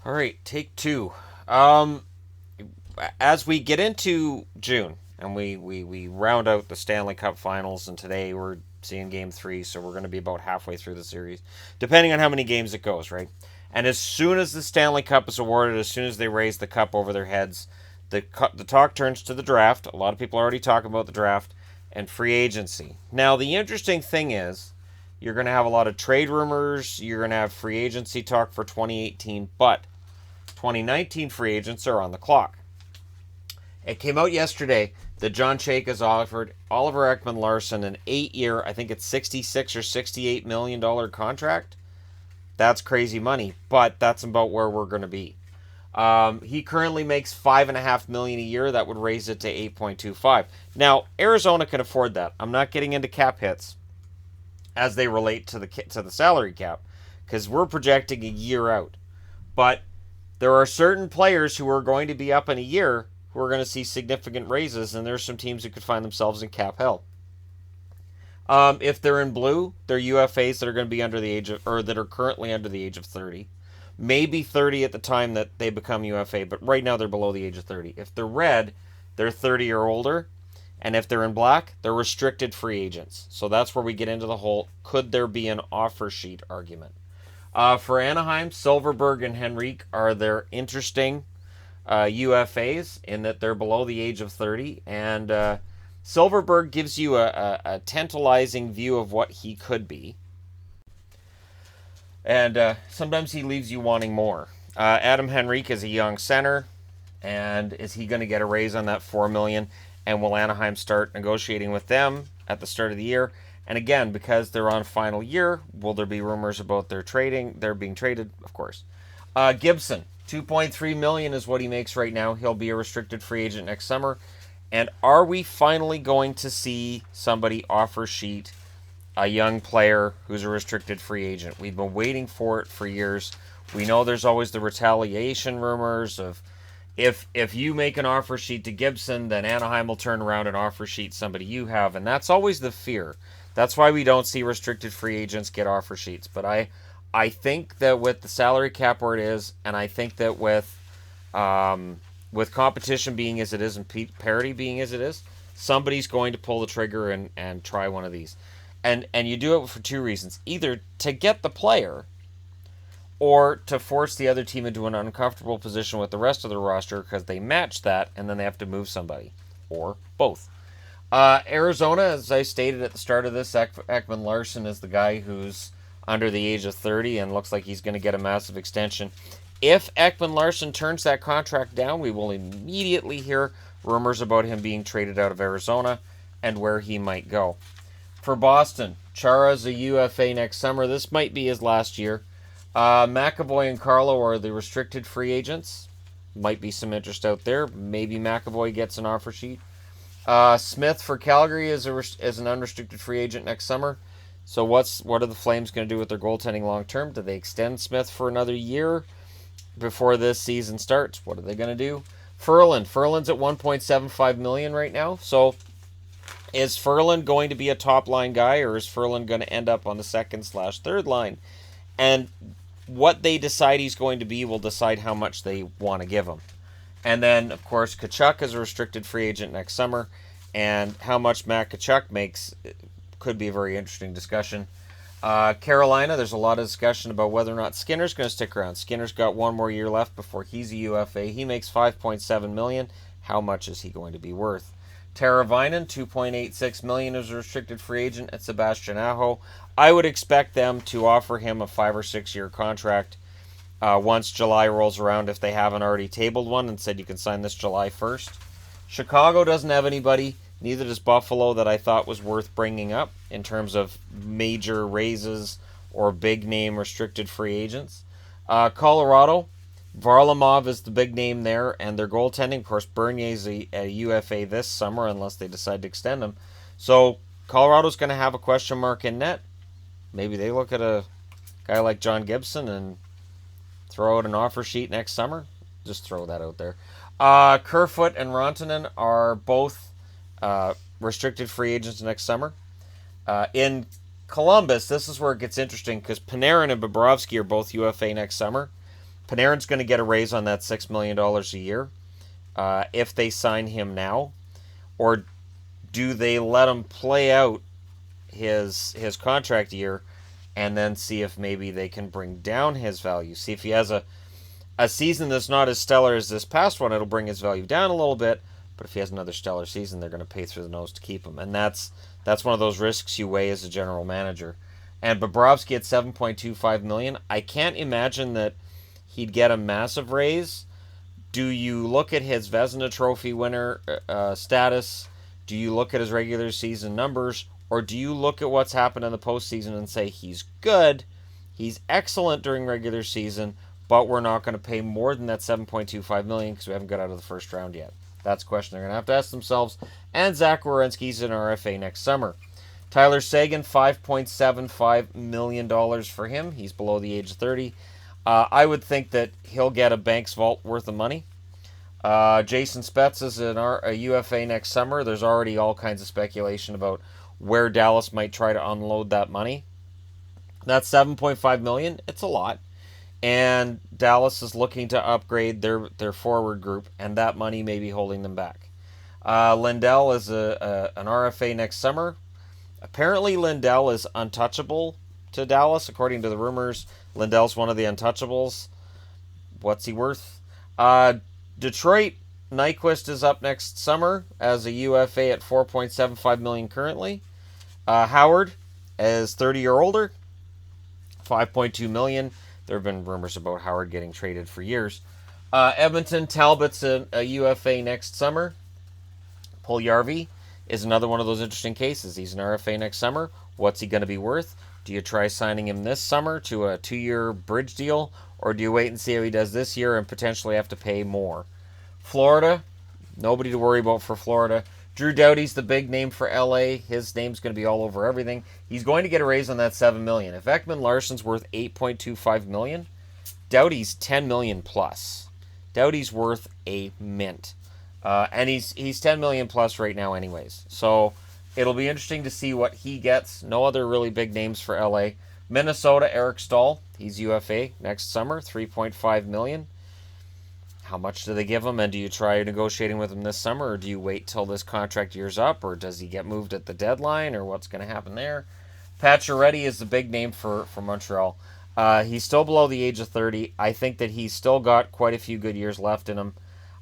All right, take two. As we get into June and we round out the Stanley Cup Finals, and today we're seeing Game 3, so we're going to be about halfway through the series, depending on how many games it goes, right? And as soon as the Stanley Cup is awarded, as soon as they raise the cup over their heads, the talk turns to the draft. A lot of people are already talking about the draft and free agency. Now, the interesting thing is, you're going to have a lot of trade rumors. You're going to have free agency talk for 2018, but 2019 free agents are on the clock. It came out yesterday that John Chayka has offered Oliver Ekman-Larsson an 8-year, I think it's 66 or 68 million dollar contract. That's crazy money, but that's about where we're going to be. He currently makes $5.5 million a year. That would raise it to 8.25. Now, Arizona can afford that. I'm not getting into cap hits as they relate to the salary cap, because we're projecting a year out. But there are certain players who are going to be up in a year who are going to see significant raises, and there's some teams who could find themselves in cap hell. If they're in blue, they're UFAs that are going to be under the age of, or that are currently under the age of 30. Maybe 30 at the time that they become UFA, but right now they're below the age of 30. If they're red, they're 30 or older. And if they're in black, they're restricted free agents. So that's where we get into the whole, could there be an offer sheet argument. For Anaheim, Silverberg and Henrique are their interesting UFAs in that they're below the age of 30. And Silverberg gives you a tantalizing view of what he could be. And sometimes he leaves you wanting more. Adam Henrique is a young center. And is he going to get a raise on that $4 million? And will Anaheim start negotiating with them at the start of the year? And again, because they're on final year, will there be rumors about their being traded? Of course. Gibson, $2.3 million is what he makes right now. He'll be a restricted free agent next summer. And are we finally going to see somebody offer sheet a young player who's a restricted free agent? We've been waiting for it for years. We know there's always the retaliation rumors of, if you make an offer sheet to Gibson, then Anaheim will turn around and offer sheet somebody you have. And that's always the fear. That's why we don't see restricted free agents get offer sheets. But I think that with the salary cap where it is, and I think that with competition being as it is and parity being as it is, somebody's going to pull the trigger and try one of these. And you do it for two reasons. Either to get the player, or to force the other team into an uncomfortable position with the rest of the roster because they match that and then they have to move somebody. Or both. Arizona, as I stated at the start of this, Ekman-Larsson is the guy who's under the age of 30 and looks like he's going to get a massive extension. If Ekman-Larsson turns that contract down, we will immediately hear rumors about him being traded out of Arizona and where he might go. For Boston, Chara's a UFA next summer. This might be his last year. McAvoy and Carlo are the restricted free agents. Might be some interest out there. Maybe McAvoy gets an offer sheet. Smith for Calgary is an unrestricted free agent next summer. So what are the Flames going to do with their goaltending long term? Do they extend Smith for another year before this season starts? What are they going to do? Furlan's at $1.75 million right now. So is Furlan going to be a top line guy, or is Furlan going to end up on the second/third line? And what they decide he's going to be will decide how much they want to give him. And then, of course, Tkachuk is a restricted free agent next summer. And how much Matt Tkachuk makes could be a very interesting discussion. Carolina, there's a lot of discussion about whether or not Skinner's going to stick around. Skinner's got one more year left before he's a UFA. He makes $5.7 million. How much is he going to be worth? Teravainen, $2.86 million is a restricted free agent at Sebastian Aho. I would expect them to offer him a 5 or 6 year contract once July rolls around, if they haven't already tabled one and said you can sign this July 1st. Chicago doesn't have anybody, neither does Buffalo, that I thought was worth bringing up in terms of major raises or big name restricted free agents. Colorado, Varlamov is the big name there, and their goaltending, of course, Bernier's a UFA this summer unless they decide to extend him. So Colorado's going to have a question mark in net. Maybe they look at a guy like John Gibson and throw out an offer sheet next summer. Just throw that out there. Kerfoot and Rantanen are both restricted free agents next summer. In Columbus, this is where it gets interesting because Panarin and Bobrovsky are both UFA next summer. Panarin's going to get a raise on that $6 million a year if they sign him now, or do they let him play out his contract year and then see if maybe they can bring down his value? See if he has a season that's not as stellar as this past one, it'll bring his value down a little bit. But if he has another stellar season, they're going to pay through the nose to keep him, and that's one of those risks you weigh as a general manager. And Bobrovsky at $7.25 million, I can't imagine that he'd get a massive raise. Do you look at his Vezina Trophy winner status? Do you look at his regular season numbers? Or do you look at what's happened in the postseason and say he's good, he's excellent during regular season, but we're not going to pay more than that $7.25 million because we haven't got out of the first round yet? That's a question they're going to have to ask themselves. And Zach Werenski's an RFA next summer. Tyler Seguin, $5.75 million for him. He's below the age of 30. I would think that he'll get a bank's vault worth of money. Jason Spetz is a UFA next summer. There's already all kinds of speculation about where Dallas might try to unload that money. That's $7.5 million. It's a lot. And Dallas is looking to upgrade their forward group, and that money may be holding them back. Lindell is an RFA next summer. Apparently, Lindell is untouchable to Dallas, according to the rumors. Lindell's one of the untouchables. What's he worth? Detroit, Nyquist is up next summer as a UFA at $4.75 million currently. Howard is 30 or older, $5.2 million. There have been rumors about Howard getting traded for years. Edmonton, Talbot's a UFA next summer. Puljujarvi is another one of those interesting cases. He's an RFA next summer. What's he going to be worth? Do you try signing him this summer to a 2-year bridge deal, or do you wait and see how he does this year and potentially have to pay more? Florida, nobody to worry about for Florida. Drew Doughty's the big name for LA. His name's going to be all over everything. He's going to get a raise on that $7 million. If Ekman Larsson's worth $8.25 million, Doughty's $10 million plus. Doughty's worth a mint. And he's $10 million plus right now anyways. So it'll be interesting to see what he gets. No other really big names for LA. Minnesota, Eric Stahl. He's UFA next summer, $3.5 million. How much do they give him, and do you try negotiating with him this summer, or do you wait till this contract year's up, or does he get moved at the deadline, or what's going to happen there? Pacioretty is the big name for Montreal. He's still below the age of 30. I think that he's still got quite a few good years left in him.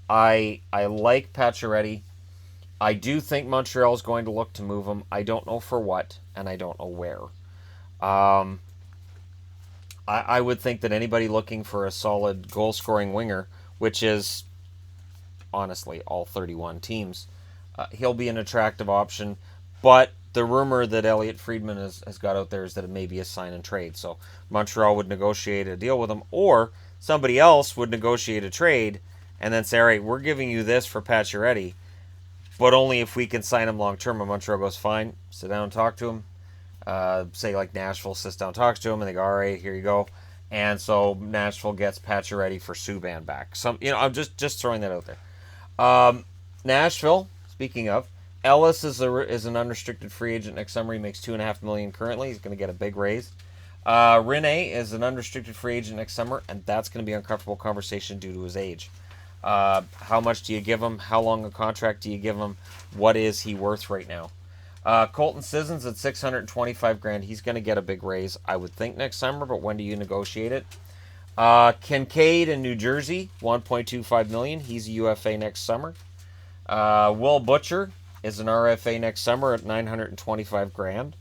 I like Pacioretty. I do think Montreal is going to look to move him. I don't know for what, and I don't know where. I would think that anybody looking for a solid goal-scoring winger, which is, honestly, all 31 teams, he'll be an attractive option. But the rumor that Elliot Friedman has got out there is that it may be a sign and trade. So Montreal would negotiate a deal with him, or somebody else would negotiate a trade and then say, all right, we're giving you this for Pacioretty, but only if we can sign him long-term. And Montreal goes, fine, sit down and talk to him. Say, like, Nashville sits down and talks to him, and they go, all right, here you go. And so Nashville gets Pacioretty for Subban back. I'm just throwing that out there. Nashville, speaking of, Ellis is an unrestricted free agent next summer. He makes $2.5 million currently. He's going to get a big raise. Rinne is an unrestricted free agent next summer, and that's going to be an uncomfortable conversation due to his age. How much do you give him? How long a contract do you give him? What is he worth right now? Colton Sissons at $625,000. He's going to get a big raise, I would think, next summer, but when do you negotiate it? Kincaid in New Jersey, $1.25 million. He's a UFA next summer. Will Butcher is an RFA next summer at $925,000.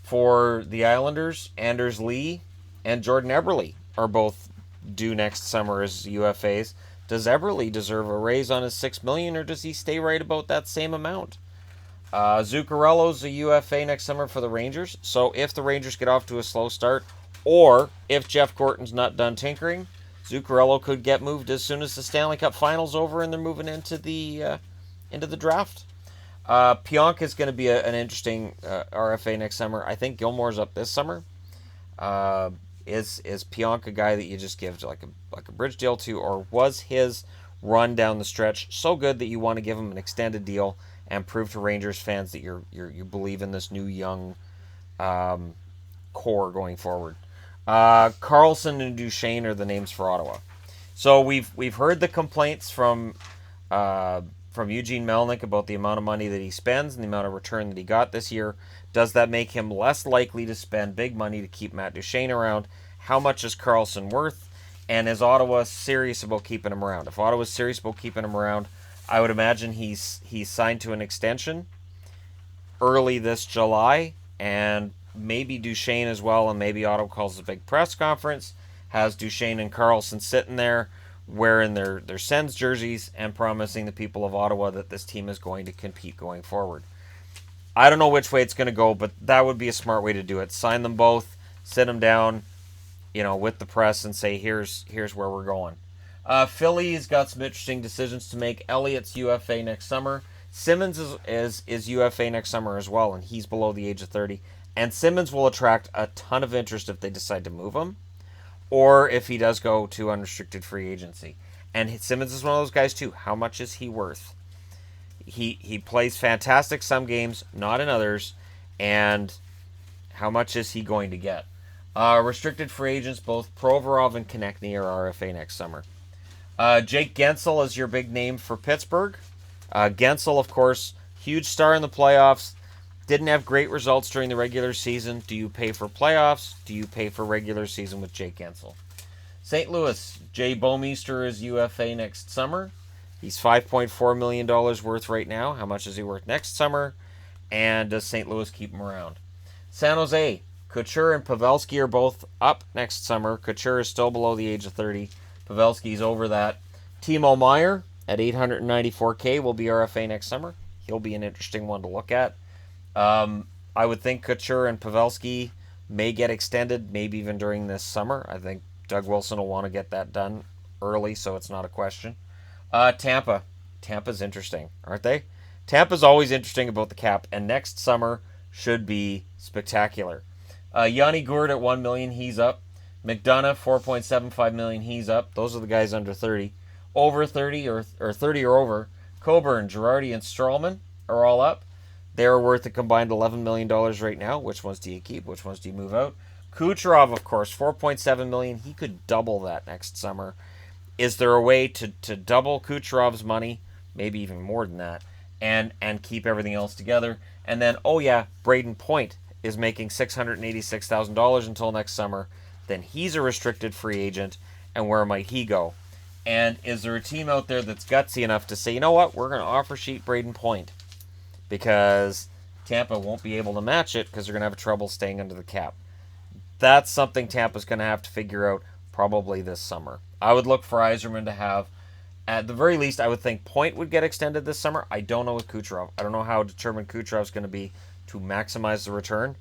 For the Islanders, Anders Lee and Jordan Eberle are both due next summer as UFAs. Does Eberle deserve a raise on his $6 million, or does he stay right about that same amount? Zuccarello's a UFA next summer for the Rangers. So if the Rangers get off to a slow start, or if Jeff Gorton's not done tinkering, Zuccarello could get moved as soon as the Stanley Cup Final's over and they're moving into the draft. Pionk is going to be an interesting RFA next summer. I think Gilmore's up this summer. Is Pionk a guy that you just give like a bridge deal to, or was his run down the stretch so good that you want to give him an extended deal and prove to Rangers fans that you believe in this new young core going forward? Carlson and Duchesne are the names for Ottawa. So we've heard the complaints from Eugene Melnick about the amount of money that he spends and the amount of return that he got this year. Does that make him less likely to spend big money to keep Matt Duchesne around? How much is Carlson worth? And is Ottawa serious about keeping him around? If Ottawa's serious about keeping him around, I would imagine he's signed to an extension early this July, and maybe Duchesne as well, and maybe Ottawa calls a big press conference, has Duchesne and Carlson sitting there wearing their Sens jerseys and promising the people of Ottawa that this team is going to compete going forward. I don't know which way it's going to go, but that would be a smart way to do it. Sign them both, sit them down, with the press and say, here's where we're going. Philly's got some interesting decisions to make. Elliott's UFA next summer. Simmons is UFA next summer as well, and he's below the age of 30. And Simmons will attract a ton of interest if they decide to move him, or if he does go to unrestricted free agency. And Simmons is one of those guys too. How much is he worth? He plays fantastic some games, not in others. And how much is he going to get? Restricted free agents, both Provorov and Konechny are RFA next summer. Jake Gensel is your big name for Pittsburgh. Gensel, of course, huge star in the playoffs. Didn't have great results during the regular season. Do you pay for playoffs? Do you pay for regular season with Jake Gensel? St. Louis, Jay Bouwmeester is UFA next summer. He's $5.4 million worth right now. How much is he worth next summer? And does St. Louis keep him around? San Jose, Couture and Pavelski are both up next summer. Couture is still below the age of 30. Pavelski's over that. Timo Meier at $894K will be RFA next summer. He'll be an interesting one to look at. I would think Couture and Pavelski may get extended, maybe even during this summer. I think Doug Wilson will want to get that done early, so it's not a question. Tampa. Tampa's interesting, aren't they? Tampa's always interesting about the cap, and next summer should be spectacular. Yanni Gourde at $1 million, he's up. McDonough, $4.75 million, he's up. Those are the guys under 30. Over 30 or 30 or over, Coburn, Girardi, and Strawman are all up. They're worth a combined $11 million right now. Which ones do you keep? Which ones do you move out? Kucherov, of course, $4.7 million. He could double that next summer. Is there a way to double Kucherov's money? Maybe even more than that. And keep everything else together. And then, Braden Point is making $686,000 until next summer. Then he's a restricted free agent. And where might he go? And is there a team out there that's gutsy enough to say, you know what, we're going to offer sheet Braden Point? Because Tampa won't be able to match it because they're going to have trouble staying under the cap. That's something Tampa's going to have to figure out probably this summer. I would look for Yzerman to have, at the very least, I would think Point would get extended this summer. I don't know with Kucherov. I don't know how determined Kucherov's going to be to maximize the return.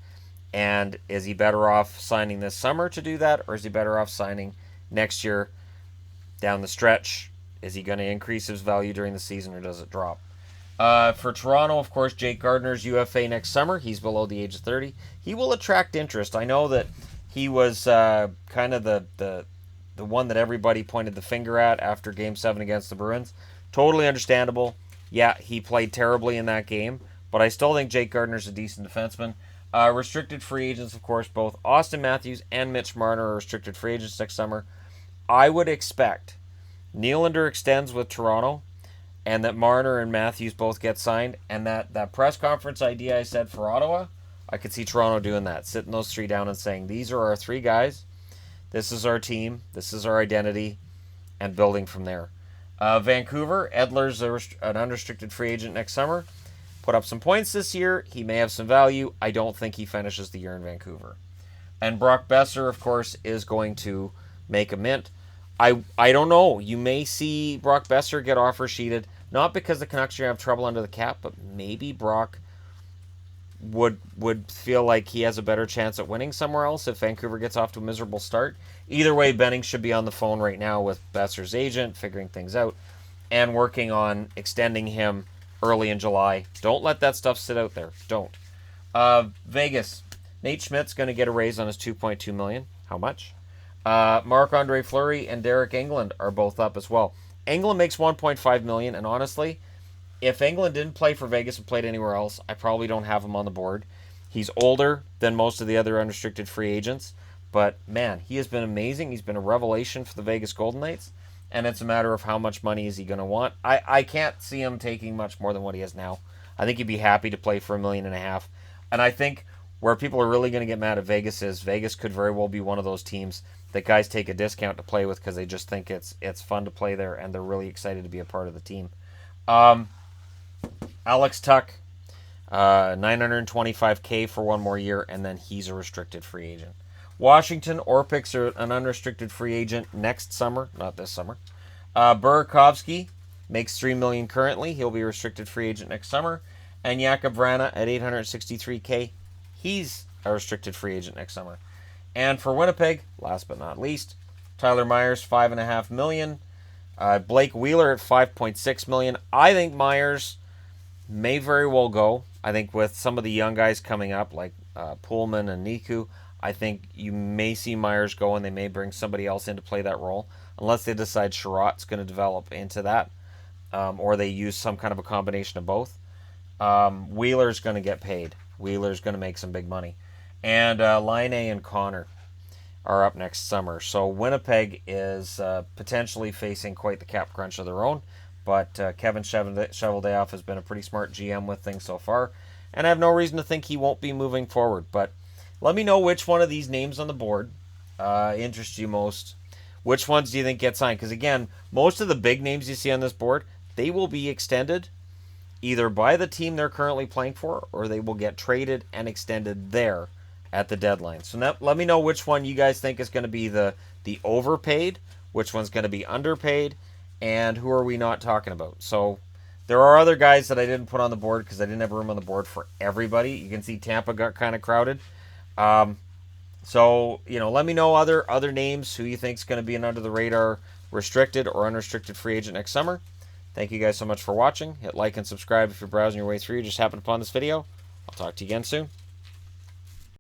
And is he better off signing this summer to do that, or is he better off signing next year down the stretch? Is he going to increase his value during the season, or does it drop? For Toronto, of course, Jake Gardner's UFA next summer. He's below the age of 30. He will attract interest. I know that he was kind of the one that everybody pointed the finger at after Game 7 against the Bruins. Totally understandable. Yeah, he played terribly in that game, but I still think Jake Gardner's a decent defenseman. Restricted free agents, of course, both Austin Matthews and Mitch Marner are restricted free agents next summer. I would expect Nylander extends with Toronto, and that Marner and Matthews both get signed, and that press conference idea I said for Ottawa, I could see Toronto doing that, sitting those three down and saying, these are our three guys, this is our team, this is our identity, and building from there. Vancouver, Edler's an unrestricted free agent next summer. Put up some points this year. He may have some value. I don't think he finishes the year in Vancouver. And Brock Besser, of course, is going to make a mint. I don't know. You may see Brock Besser get offer sheeted, not because the Canucks are going to have trouble under the cap, but maybe Brock would feel like he has a better chance at winning somewhere else if Vancouver gets off to a miserable start. Either way, Benning should be on the phone right now with Besser's agent, figuring things out, and working on extending him early in July. Don't let that stuff sit out there. Don't. Vegas. Nate Schmidt's going to get a raise on his $2.2 million. How much? Marc-Andre Fleury and Derek England are both up as well. England makes $1.5 million, and honestly, if England didn't play for Vegas and played anywhere else, I probably don't have him on the board. He's older than most of the other unrestricted free agents, But, man, he has been amazing. He's been a revelation for the Vegas Golden Knights. And it's a matter of how much money is he going to want. I can't see him taking much more than what he has now. I think he'd be happy to play for $1.5 million. And I think where people are really going to get mad at Vegas is Vegas could very well be one of those teams that guys take a discount to play with because they just think it's fun to play there and they're really excited to be a part of the team. Alex Tuck, $925K for one more year, and then he's a restricted free agent. Washington, Orpik's are an unrestricted free agent next summer, not this summer. Burakovsky makes $3 million currently. He'll be a restricted free agent next summer. And Jakub Vrana at $863K. He's a restricted free agent next summer. And for Winnipeg, last but not least, Tyler Myers, $5.5 million. Blake Wheeler at $5.6 million. I think Myers may very well go. I think with some of the young guys coming up, like Pullman and Niku, I think you may see Myers go and they may bring somebody else in to play that role, unless they decide Sherratt's going to develop into that, or they use some kind of a combination of both. Wheeler's going to get paid. Wheeler's going to make some big money. And Line A and Connor are up next summer. So Winnipeg is potentially facing quite the cap crunch of their own, but Kevin Cheveldayoff has been a pretty smart GM with things so far, and I have no reason to think he won't be moving forward. But let me know which one of these names on the board interests you most. Which ones do you think get signed? Because, again, most of the big names you see on this board, they will be extended either by the team they're currently playing for or they will get traded and extended there at the deadline. So now, let me know which one you guys think is going to be the overpaid, which one's going to be underpaid, and who are we not talking about. So there are other guys that I didn't put on the board because I didn't have room on the board for everybody. You can see Tampa got kind of crowded. So, let me know other names who you think is going to be an under-the-radar restricted or unrestricted free agent next summer. Thank you guys so much for watching. Hit like and subscribe if you're browsing your way through. You just happened upon this video. I'll talk to you again soon.